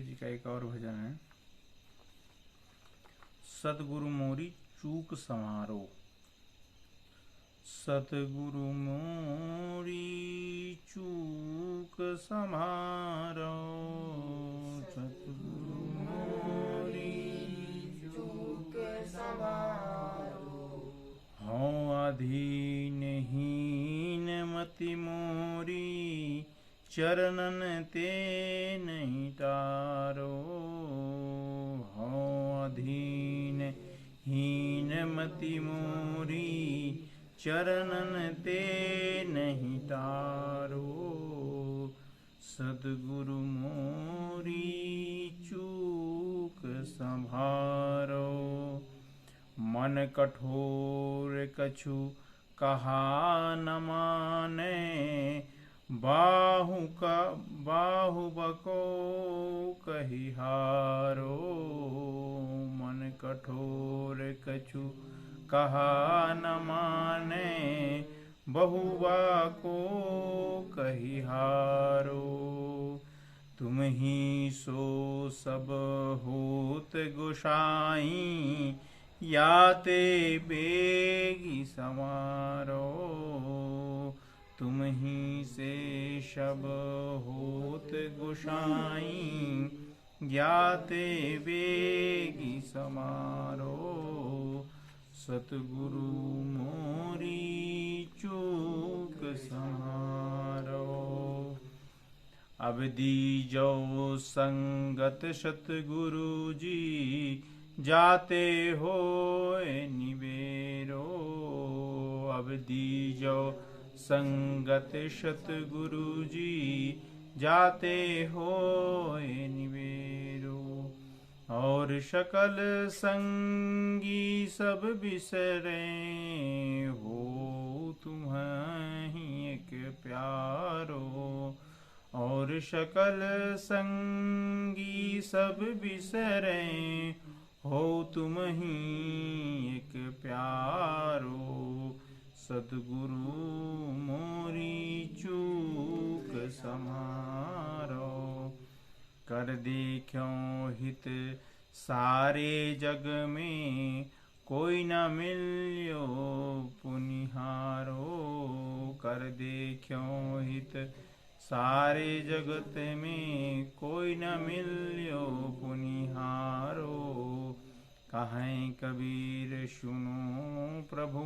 गुरुदेव जी का एक और भजन है। सतगुरु मोरी चूक संवारो। सतगुरु मोरी चूक संवारो। सतगुरु मोरी चूक संवारो। हूँ अधीन हीन मति मोरी चरणन ते नहीं तारो। हूँ अधीन हीन मति मोरी चरणन ते नहीं तारो। सद्गुरु मोरी चूक संभारो। मन कठोर कछु कहा न माने बाहु बको कही हारो। मन कठोर कछु कहा न माने बहुबा को कही हारो। तुम ही सो सब होत गोसाई याते बेगी समारो। तुम ही से शब होत गोसाई ज्ञाते बेगी समारो। सतगुरु मोरी चूक संहारो। अब दीजो संगत सतगुरु जी जाते होए निबेरो। अब दीजो संगत सतगुरु जी जाते होए निबेरो। और सकल संगी सब बिसरे हो तुम्हें एक प्यारो। और सकल संगी सब बिसरे हो तुम ही एक प्यारो। सतगुरु मोरी चूक समारो। कर देखो हित सारे जग में कोई न मिल्यो पुनिहारो। कर देखो हित सारे जगत में कोई न मिल्यो पुनिहारो। कहें कबीर सुनो प्रभु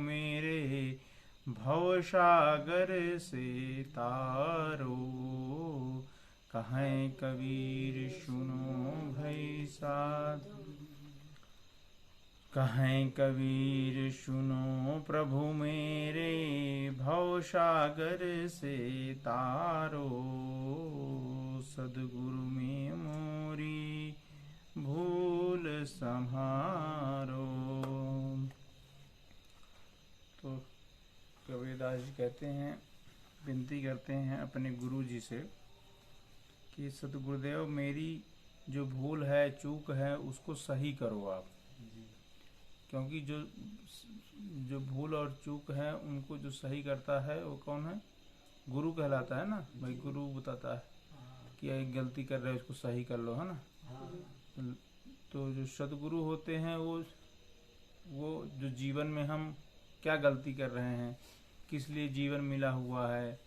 मेरे भव सागर से तारो। कहें कबीर सुनो भई साध। कहें कबीर सुनो प्रभु मेरे भव सागर से तारो। सद्गुरु में मोरी भूल संहारो। तो कबीरदास जी कहते हैं, विनती करते हैं अपने गुरु जी से कि सतगुरुदेव मेरी जो भूल है चूक है उसको सही करो आप। क्योंकि जो भूल और चूक है उनको जो सही करता है वो कौन है? गुरु कहलाता है ना भाई। गुरु बताता है कि एक गलती कर रहे हो उसको सही कर लो, है ना। तो जो सद्गुरु होते हैं वो जो जीवन में हम क्या गलती कर रहे हैं, किस लिए जीवन मिला हुआ है,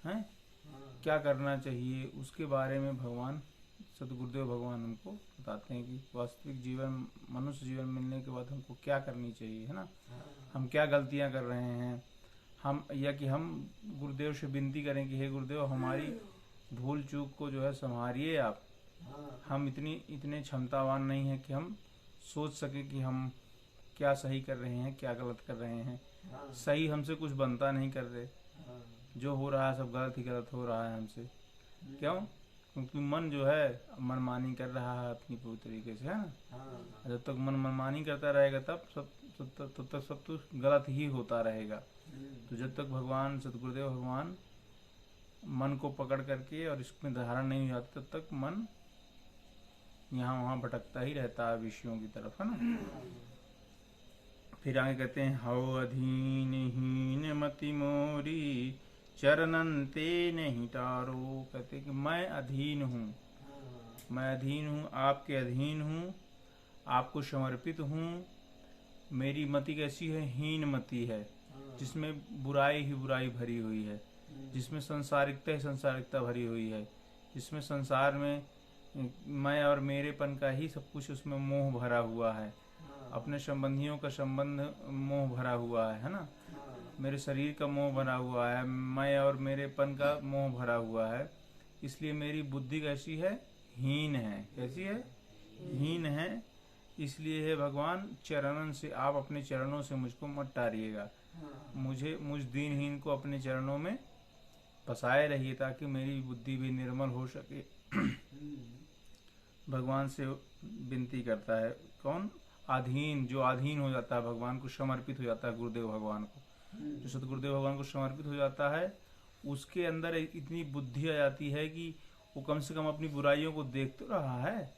हैं क्या करना चाहिए, उसके बारे में भगवान सतगुरुदेव भगवान हमको बताते हैं कि वास्तविक जीवन मनुष्य जीवन मिलने के बाद हमको क्या करनी चाहिए, है ना। हम क्या गलतियां कर रहे हैं, हम या कि हम गुरुदेव से विनती करें कि हे गुरुदेव हमारी भूल चूक को जो है संभालिए आप। हम इतने क्षमतावान नहीं है कि हम सोच सके कि हम क्या सही कर रहे हैं क्या गलत कर रहे हैं। सही हमसे कुछ बनता नहीं कर रहे, जो हो रहा है सब गलत ही गलत हो रहा है हमसे। क्यों? क्योंकि मन जो है मनमानी कर रहा है अपनी पूरी तरीके से, है ना। जब तक मन मनमानी करता रहेगा तब तक सब तो गलत ही होता रहेगा। तो जब तक भगवान सतगुरुदेव भगवान मन को पकड़ करके और इसमें धारण नहीं हो जाता तब तक मन यहाँ वहाँ भटकता ही रहता है विषयों की तरफ, है ना। फिर आगे कहते हैं हव अधीन हीन मति मोरी चरणन ते नहीं तारो। कहते कि मैं अधीन हूँ, मैं अधीन हूँ, आपके अधीन हूँ, आपको समर्पित हूँ। मेरी मति कैसी है? हीन मति है, जिसमें बुराई ही बुराई भरी हुई है, जिसमें संसारिकता ही संसारिकता भरी हुई है, जिसमें संसार में मैं और मेरेपन का ही सब कुछ उसमें मोह भरा हुआ है, अपने संबंधियों का संबंध मोह भरा हुआ है ना, मेरे शरीर का मोह भरा हुआ है, मैं और मेरेपन का मोह भरा हुआ है। इसलिए मेरी बुद्धि कैसी है? हीन है। कैसी है? हीन है। इसलिए है भगवान, चरणन से आप अपने चरणों से मुझको मत टारिएगा, मुझ दीनहीन को अपने चरणों में बसाए रहिए, ताकि मेरी बुद्धि भी निर्मल हो सके। भगवान से विनती करता है। कौन? अधीन, जो अधीन हो जाता है भगवान को, समर्पित हो जाता है गुरुदेव भगवान को। जो सतगुरुदेव भगवान को समर्पित हो जाता है, उसके अंदर इतनी बुद्धि आ जाती है कि वो कम से कम अपनी बुराइयों को देख तो रहा है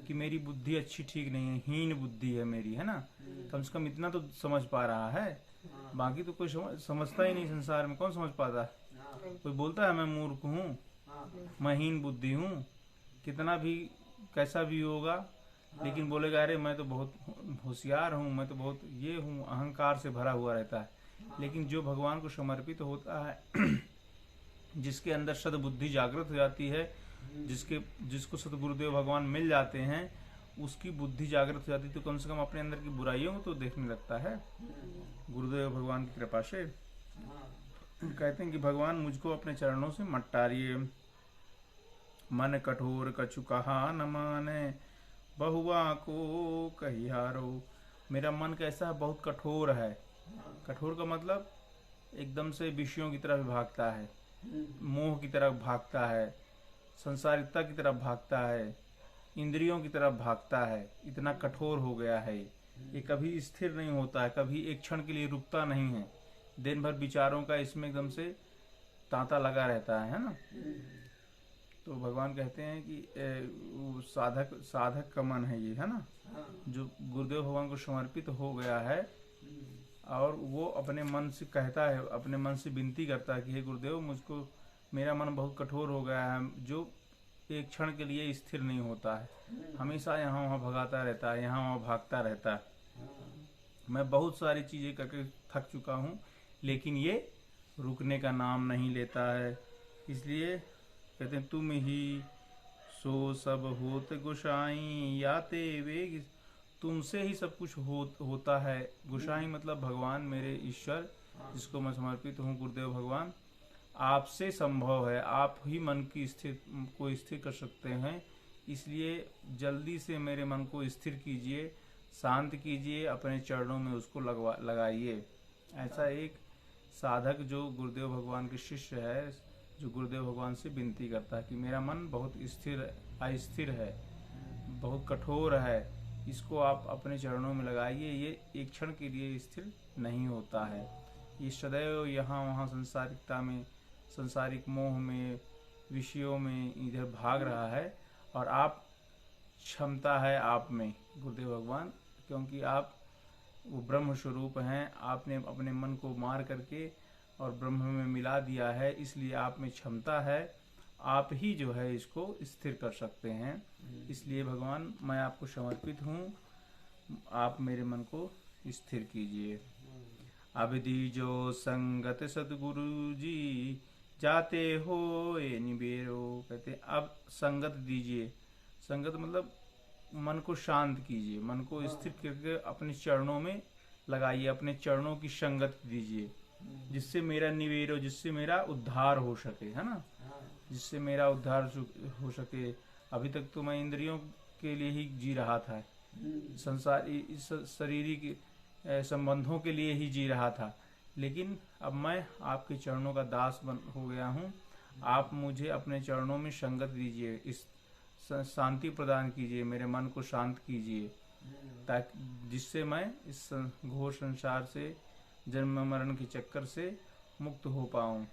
कि मेरी बुद्धि अच्छी ठीक नहीं है, हीन बुद्धि है मेरी, है ना। कम से कम इतना तो समझ पा रहा है। बाकी तो कोई समझता ही नहीं संसार में। कौन समझ पाता है? कोई बोलता है मैं मूर्ख हूँ, मैं हीन बुद्धि हूँ, कितना भी कैसा भी होगा, लेकिन बोलेगा अरे मैं तो बहुत होशियार हूँ, मैं तो बहुत ये हूँ, अहंकार से भरा हुआ रहता है। लेकिन जो भगवान को समर्पित होता है, जिसके अंदर सद्बुद्धि जागृत हो जाती है, जिसको सतगुरुदेव भगवान मिल जाते हैं, उसकी बुद्धि जागृत हो जाती है, तो कम से कम अपने अंदर की बुराइयों को तो देखने लगता है गुरुदेव भगवान की कृपा से। कहते हैं कि भगवान मुझको अपने चरणों से मत टारिए। मन कठोर कछु कहा न माने, बहुआ को कहिहारो। मेरा मन कैसा है? बहुत कठोर है। कठोर का मतलब एकदम से विषयों की तरफ भागता है, मोह की तरफ भागता है, संसारिकता की तरफ भागता है, इंद्रियों की तरफ भागता है। इतना कठोर हो गया है ये कभी स्थिर नहीं होता है, कभी एक क्षण के लिए रुकता नहीं है। दिन भर विचारों का इसमें एकदम से तांता लगा रहता है ना। तो भगवान कहते हैं कि वो साधक का मन है ये, है ना, जो गुरुदेव भगवान को समर्पित हो गया है, और वो अपने मन से कहता है, अपने मन से विनती करता है कि हे गुरुदेव, मुझको मेरा मन बहुत कठोर हो गया है, जो एक क्षण के लिए स्थिर नहीं होता है, हमेशा यहाँ वहाँ भगाता रहता है, यहाँ वहाँ भागता रहता है। मैं बहुत सारी चीजें करके थक चुका हूँ, लेकिन ये रुकने का नाम नहीं लेता है। इसलिए कहते हैं तुम ही सो सब होत गोसाई, याते वेग। तुमसे ही सब कुछ होता है। गोसाई मतलब भगवान, मेरे ईश्वर, जिसको मैं समर्पित हूँ, गुरुदेव भगवान। आपसे संभव है, आप ही मन की को स्थिर कर सकते हैं। इसलिए जल्दी से मेरे मन को स्थिर कीजिए, शांत कीजिए, अपने चरणों में उसको लगाइए। ऐसा एक साधक जो गुरुदेव भगवान के शिष्य है, जो गुरुदेव भगवान से विनती करता है कि मेरा मन बहुत अस्थिर है, बहुत कठोर है, इसको आप अपने चरणों में लगाइए। ये एक क्षण के लिए स्थिर नहीं होता है, ये सदैव यहाँ वहाँ संसारिकता में, संसारिक मोह में, विषयों में इधर भाग रहा है। और आप, क्षमता है आप में गुरुदेव भगवान, क्योंकि आप वो ब्रह्म स्वरूप हैं। आपने अपने मन को मार करके और ब्रह्म में मिला दिया है, इसलिए आप में क्षमता है। आप ही जो है इसको स्थिर कर सकते हैं। इसलिए भगवान, मैं आपको समर्पित हूँ, आप मेरे मन को स्थिर कीजिए। अब दीजो संगत सतगुरु जी, जाते हो ये निबेरो। कहते अब संगत दीजिए। संगत मतलब मन को शांत कीजिए, मन को स्थिर करके अपने चरणों में लगाइए, अपने चरणों की संगत दीजिए, जिससे मेरा निवेरो, जिससे मेरा उद्धार हो सके, है ना, जिससे मेरा उद्धार हो सके। अभी तक तो मैं इंद्रियों के लिए ही जी रहा था, शारीरिक संबंधों के लिए ही जी रहा था, लेकिन अब मैं आपके चरणों का दास हो गया हूँ। आप मुझे अपने चरणों में संगत दीजिए, इस शांति प्रदान कीजिए, मेरे मन को शांत कीजिए, ताकि जिससे मैं इस घोर संसार से, जन्म मरण के चक्कर से मुक्त हो पाऊं।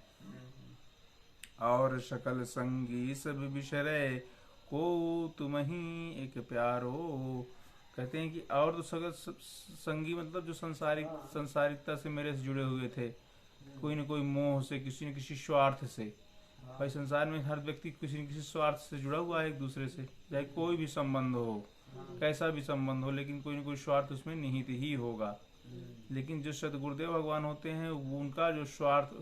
और सकल संगी सब बिसरे, को तुम ही एक प्यारो। कहते हैं कि और तो सकल संगी मतलब जो संसारिकता से मेरे से जुड़े हुए थे, कोई न कोई मोह से, किसी न किसी स्वार्थ से, भाई संसार में हर व्यक्ति किसी न किसी स्वार्थ से जुड़ा हुआ है एक दूसरे से, चाहे कोई भी संबंध हो, कैसा भी संबंध हो, लेकिन कोई न कोई स्वार्थ उसमें निहित ही होगा। लेकिन जो सदगुरुदेव भगवान होते हैं वो उनका जो स्वार्थ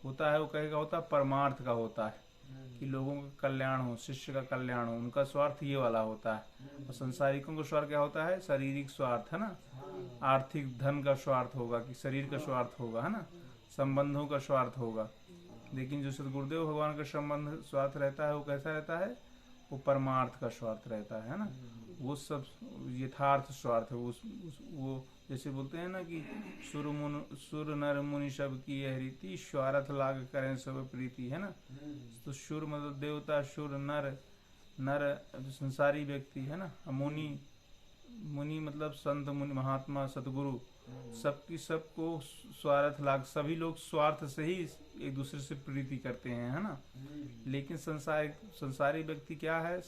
होता है वो कहेगा होता है परमार्थ का होता है, कि लोगों का कल्याण हो, शिष्य का कल्याण हो, उनका स्वार्थ ये वाला होता है। और संसारिकों का स्वार्थ क्या होता है? शारीरिक स्वार्थ, है ना, आर्थिक धन का स्वार्थ होगा, कि शरीर का स्वार्थ होगा, है ना, संबंधों का स्वार्थ होगा। लेकिन जो सदगुरुदेव भगवान का संबंध स्वार्थ रहता है वो कैसा रहता है? वो परमार्थ का स्वार्थ रहता है ना, वो सब यथार्थ स्वार्थ है। वो जैसे बोलते हैं ना कि सुर नर मुनि सब की यह रीति, स्वार्थ लाग करें सब प्रीति, है ना। तो सुर मतलब देवता, सुर नर संसारी व्यक्ति, है ना, मुनि मतलब संत मुनि महात्मा सतगुरु, सबकी सबको स्वार्थ लाग, सभी लोग स्वार्थ से ही एक दूसरे से प्रीति करते हैं, है ना। लेकिन संसारी व्यक्ति क्या है?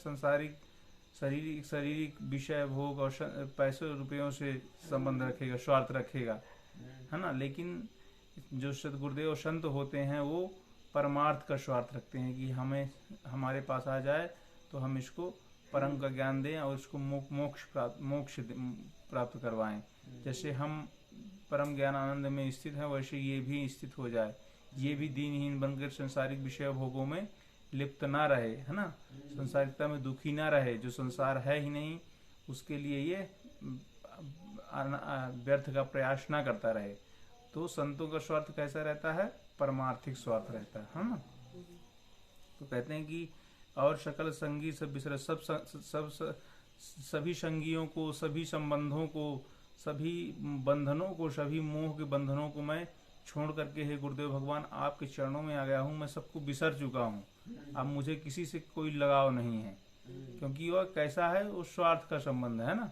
शारीरिक विषय भोग और पैसे रुपयों से संबंध रखेगा, स्वार्थ रखेगा, है ना। लेकिन जो सदगुरुदेव संत होते हैं वो परमार्थ का स्वार्थ रखते हैं, कि हमारे पास आ जाए तो हम इसको परम का ज्ञान दें और इसको मोक्ष प्राप्त करवाएं। जैसे हम परम ज्ञान आनंद में स्थित हैं वैसे ये भी स्थित हो जाए, ये भी दीनहीन बनकर संसारिक विषय भोगों में लिप्त ना रहे, है ना, संसारिकता में दुखी ना रहे। जो संसार है ही नहीं उसके लिए ये व्यर्थ का प्रयास ना करता रहे। तो संतों का स्वार्थ कैसा रहता है? परमार्थिक स्वार्थ रहता है ना। तो कहते हैं कि और सकल संगी सब बिसर, सभी संगियों को, सभी संबंधों को, सभी बंधनों को, सभी मोह के बंधनों को मैं छोड़ करके हे गुरुदेव भगवान आपके चरणों में आ गया हूँ। मैं सबको बिसर चुका हूँ, अब मुझे किसी से कोई लगाव नहीं है, क्योंकि वह कैसा है? वो स्वार्थ का संबंध है ना।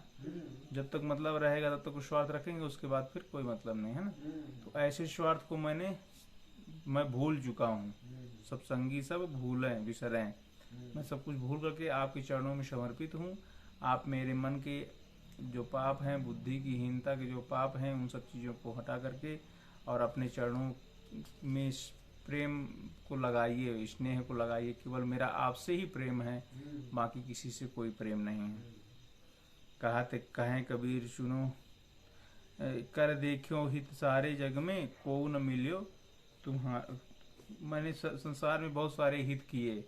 जब तक मतलब रहेगा तब तक स्वार्थ रखेंगे, उसके बाद फिर कोई मतलब नहीं, है ना। तो ऐसे स्वार्थ को मैं भूल चुका हूँ। सब संगी सब भूलें बिसरें, मैं सब कुछ भूल करके आपके चरणों में समर्पित हूँ। आप मेरे मन के जो पाप हैं, बुद्धि की हीनता के जो पाप हैं, उन सब चीज़ों को हटा करके और अपने चरणों में प्रेम को लगाइए, स्नेह को लगाइए। केवल मेरा आपसे ही प्रेम है, बाकी किसी से कोई प्रेम नहीं है। कहते कहें कबीर सुनो, कर देखो हित सारे जग में, को न मिलियो तुम्हारा। मैंने संसार में बहुत सारे हित किए,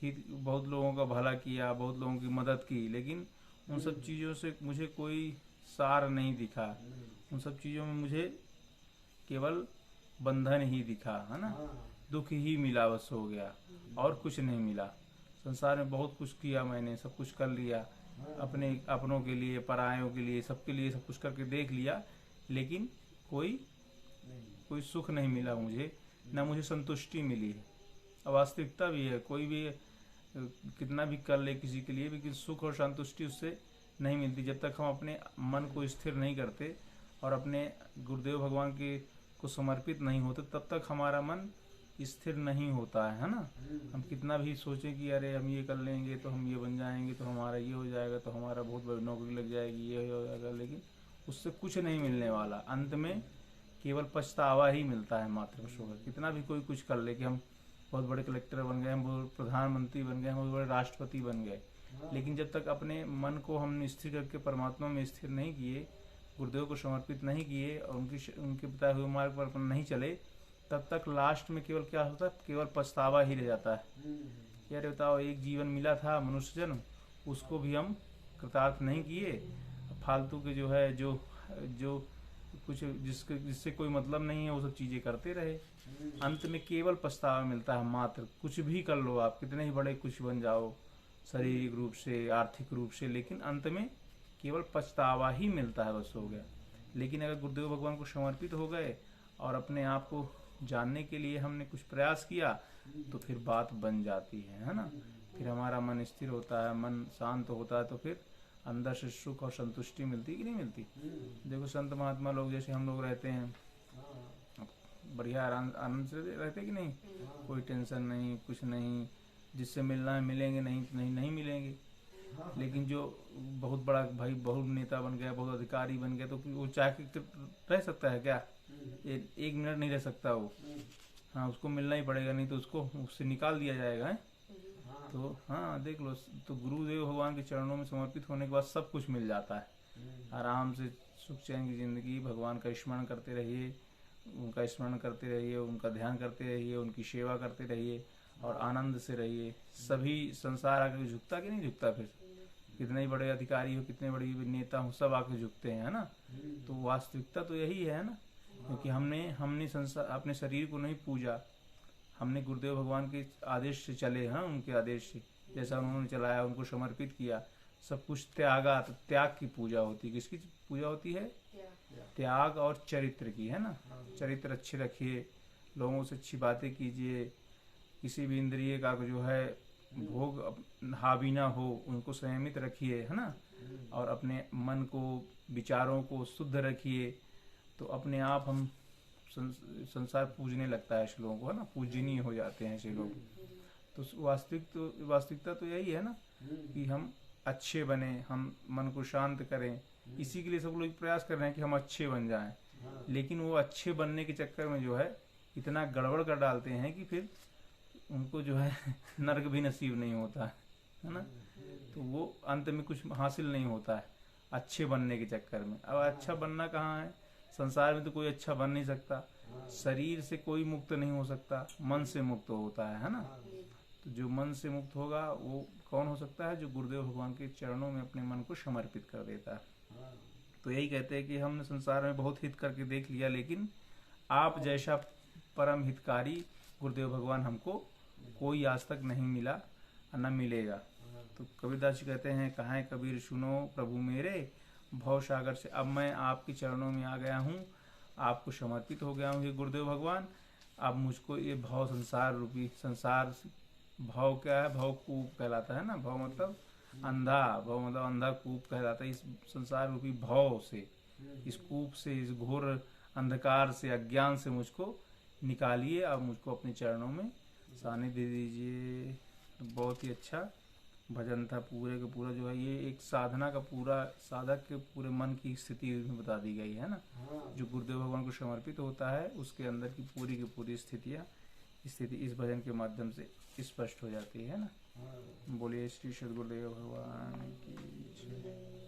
बहुत लोगों का भला किया, बहुत लोगों की मदद की, लेकिन उन सब चीज़ों से मुझे कोई सार नहीं दिखा। उन सब चीज़ों में मुझे केवल बंधन ही दिखा, है ना, दुख ही मिला, बस हो गया, और कुछ नहीं मिला। संसार में बहुत कुछ किया मैंने, सब कुछ कर लिया, अपनों के लिए, परायों के लिए, सबके लिए सब कुछ करके देख लिया, लेकिन कोई सुख नहीं मिला मुझे, ना मुझे संतुष्टि मिली है। अवास्तविकता भी है, कोई भी कितना भी कर ले किसी के लिए, लेकिन सुख और संतुष्टि उससे नहीं मिलती जब तक हम अपने मन को स्थिर नहीं करते और अपने गुरुदेव भगवान के को समर्पित नहीं होते, तब तक हमारा मन स्थिर नहीं होता है ना। हम कितना भी सोचें कि अरे हम ये कर लेंगे तो हम ये बन जाएंगे, तो हमारा ये हो जाएगा, तो हमारा बहुत बड़ी नौकरी लग जाएगी, ये हो जाएगा, लेकिन उससे कुछ नहीं मिलने वाला। अंत में केवल पछतावा ही मिलता है मात्र बस होगा। कितना भी कोई कुछ कर ले कि हम बहुत बड़े कलेक्टर बन गए, हम बहुत प्रधानमंत्री बन गए, हम बहुत बड़े राष्ट्रपति बन गए, लेकिन जब तक अपने मन को हमने स्थिर करके परमात्मा में स्थिर नहीं किए, गुरुदेव को समर्पित नहीं किए और उनके बताए हुए मार्ग पर नहीं चले, तब तक लास्ट में केवल क्या होता है? केवल पछतावा ही रह जाता है। यार बताओ, एक जीवन मिला था मनुष्य जन्म, उसको भी हम कृतार्थ नहीं किए, फालतू के जो है जो कुछ जिससे कोई मतलब नहीं है वो सब चीजें करते रहे। अंत में केवल पछतावा मिलता है मात्र। कुछ भी कर लो आप, कितने ही बड़े कुछ बन जाओ शारीरिक रूप से, आर्थिक रूप से, लेकिन अंत में केवल पछतावा ही मिलता है, बस हो गया। लेकिन अगर गुरुदेव भगवान को समर्पित हो गए और अपने आप को जानने के लिए हमने कुछ प्रयास किया, तो फिर बात बन जाती है ना। फिर हमारा मन स्थिर होता है, मन शांत होता है, तो फिर अंदर से सुख और संतुष्टि मिलती कि नहीं मिलती। देखो संत महात्मा लोग जैसे हम लोग रहते हैं, बढ़िया आनंद से रहते कि नहीं, कोई टेंशन नहीं, कुछ नहीं, जिससे मिलना है मिलेंगे, नहीं मिलेंगे। लेकिन जो बहुत बड़ा भाई, बहुत नेता बन गया, बहुत अधिकारी बन गया, तो वो चाह के रह सकता है क्या? एक मिनट नहीं रह सकता वो, हाँ उसको मिलना ही पड़ेगा, नहीं तो उसको उससे निकाल दिया जाएगा है? तो हाँ देख लो, तो गुरुदेव भगवान के चरणों में समर्पित होने के बाद सब कुछ मिल जाता है। आराम से सुख चैन की जिंदगी, भगवान का स्मरण करते रहिए, उनका स्मरण करते रहिए, उनका ध्यान करते रहिए, उनकी सेवा करते रहिए और आनंद से रहिए। सभी संसार आके झुकता कि नहीं झुकता? फिर कितने ही बड़े अधिकारी हो, कितने बड़े नेता हो, सब आके झुकते हैं, है ना? तो वास्तविकता तो यही है ना, क्योंकि हमने संसार अपने शरीर को नहीं पूजा, हमने गुरुदेव भगवान के आदेश से चले, हाँ उनके आदेश से, जैसा उन्होंने चलाया उनको समर्पित किया, सब कुछ त्यागा। तो त्याग की पूजा होती है, किसकी पूजा होती है? त्याग और चरित्र की, है ना? चरित्र अच्छे रखिए, लोगों से अच्छी बातें कीजिए, किसी भी इंद्रिय का जो है भोग हावी ना हो, उनको संयमित रखिए, है ना? और अपने मन को, विचारों को शुद्ध रखिए, तो अपने आप हम संसार पूजने लगता है ऐसे लोगों को, है ना? पूजनीय हो जाते हैं ऐसे लोग। तो वास्तविकता तो यही है ना, कि हम अच्छे बने, हम मन को शांत करें, इसी के लिए सब लोग प्रयास कर रहे हैं कि हम अच्छे बन जाएं। लेकिन वो अच्छे बनने के चक्कर में जो है इतना गड़बड़ कर डालते हैं कि फिर उनको जो है नर्क भी नसीब नहीं होता है ना? तो वो अंत में कुछ हासिल नहीं होता है अच्छे बनने के चक्कर में। अब अच्छा बनना कहाँ है? संसार में तो कोई अच्छा बन नहीं सकता, शरीर से कोई मुक्त नहीं हो सकता, मन से मुक्त होता है ना? तो जो मन से मुक्त होगा वो कौन हो सकता है? जो गुरुदेव भगवान के चरणों में अपने मन को समर्पित कर देता है। तो यही कहते हैं कि हमने संसार में बहुत हित करके देख लिया, लेकिन आप जैसा परम हितकारी गुरुदेव भगवान हमको कोई आज तक नहीं मिला और न मिलेगा। तो कबीरदास जी कहते हैं, कहाँ कबीर सुनो प्रभु मेरे, भव सागर से अब मैं आपके चरणों में आ गया हूँ, आपको समर्पित हो गया हूँ ये गुरुदेव भगवान। अब मुझको ये भव संसार रूपी, संसार भव क्या है? भव कूप कहलाता है ना? भव मतलब अंधा, भव मतलब अंधा कूप कहलाता है। इस संसार रूपी भव से, इस कूप से, इस घोर अंधकार से, अज्ञान से मुझको निकालिए, अब मुझको अपने चरणों में सानिध्य दीजिए। बहुत ही अच्छा भजन था, पूरे का पूरा जो है ये एक साधना का पूरा, साधक के पूरे मन की स्थिति बता दी गई है ना। जो गुरुदेव भगवान को समर्पित होता है उसके अंदर की पूरी स्थिति इस भजन के माध्यम से स्पष्ट हो जाती है ना। बोलिए श्री सद्गुरुदेव भगवान की जय।